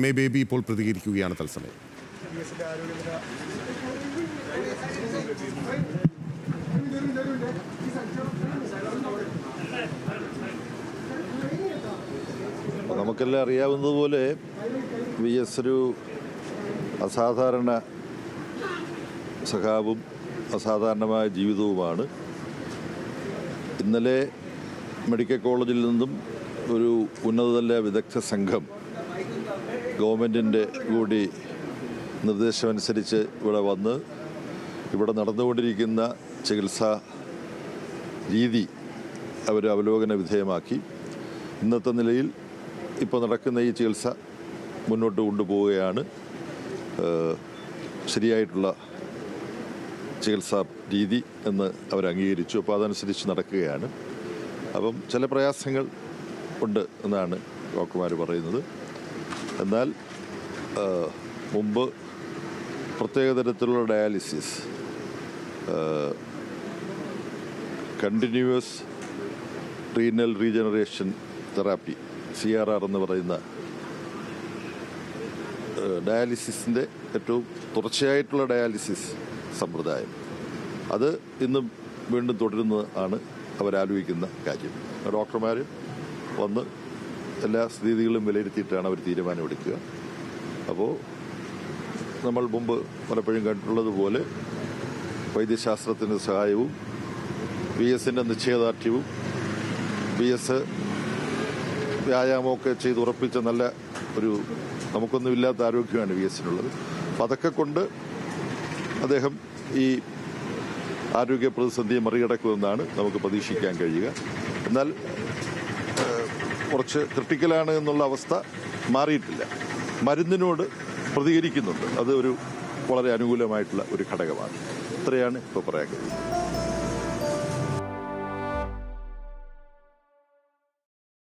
MA baby ഇപ്പോൾ പ്രതികരിക്കുകയാണ് തത്സമയം. നമുക്കെല്ലാം അറിയാവുന്നതുപോലെ VS ഒരു അസാധാരണ സഖാവും അസാധാരണമായ ജീവിതവുമാണ്. ഇന്നലെ മെഡിക്കൽ കോളേജിൽ നിന്നും ഒരു ഉന്നതതല വിദഗ്ധ സംഘം ഗവൺമെൻറ്റിൻ്റെ കൂടി നിർദ്ദേശമനുസരിച്ച് ഇവിടെ വന്ന് ഇവിടെ നടന്നുകൊണ്ടിരിക്കുന്ന ചികിത്സാ രീതി അവർ അവലോകന വിധേയമാക്കി. ഇന്നത്തെ നിലയിൽ ഇപ്പോൾ നടക്കുന്ന ഈ ചികിത്സ മുന്നോട്ട് കൊണ്ടുപോവുകയാണ്. ശരിയായിട്ടുള്ള ചികിത്സാ രീതി എന്ന് അവർ അംഗീകരിച്ചു. അപ്പോൾ അതനുസരിച്ച് നടക്കുകയാണ്. അപ്പം ചില പ്രയാസങ്ങൾ ഉണ്ട് എന്നാണ് ഡോക്ടർമാർ പറയുന്നത്. എന്നാൽ മുമ്പ് പ്രത്യേക തരത്തിലുള്ള dialysis, continuous renal regeneration therapy CRR എന്ന് പറയുന്ന ഡയാലിസിസിൻ്റെ ഏറ്റവും തുടർച്ചയായിട്ടുള്ള ഡയാലിസിസ് സമ്പ്രദായം, അത് ഇന്നും വീണ്ടും തുടരുന്നതാണ് അവരാലോചിക്കുന്ന കാര്യം. ഡോക്ടർമാർ വന്ന് എല്ലാ സ്ഥിതികളും വിലയിരുത്തിയിട്ടാണ് അവർ തീരുമാനമെടുക്കുക. അപ്പോൾ നമ്മൾ മുമ്പ് പലപ്പോഴും കണ്ടിട്ടുള്ളതുപോലെ വൈദ്യശാസ്ത്രത്തിൻ്റെ സഹായവും VSൻ്റെ നിശ്ചയദാർഢ്യവും VS വ്യായാമമൊക്കെ ചെയ്ത് ഉറപ്പിച്ച നല്ല ഒരു നമുക്കൊന്നുമില്ലാത്ത ആരോഗ്യമാണ് VSനുള്ളത്. അപ്പം അതൊക്കെ കൊണ്ട് അദ്ദേഹം ഈ ആരോഗ്യ പ്രതിസന്ധിയെ മറികടക്കുമെന്നാണ് നമുക്ക് പ്രതീക്ഷിക്കാൻ കഴിയുക. എന്നാൽ കുറച്ച് ക്രിട്ടിക്കലാണ് എന്നുള്ള അവസ്ഥ മാറിയിട്ടില്ല. മരുന്നിനോട് പ്രതികരിക്കുന്നുണ്ട്. അത് ഒരു വളരെ അനുകൂലമായിട്ടുള്ള ഒരു ഘടകമാണ്. ഇത്രയാണ് ഇപ്പോൾ പറയാൻ കഴിയുന്നത്.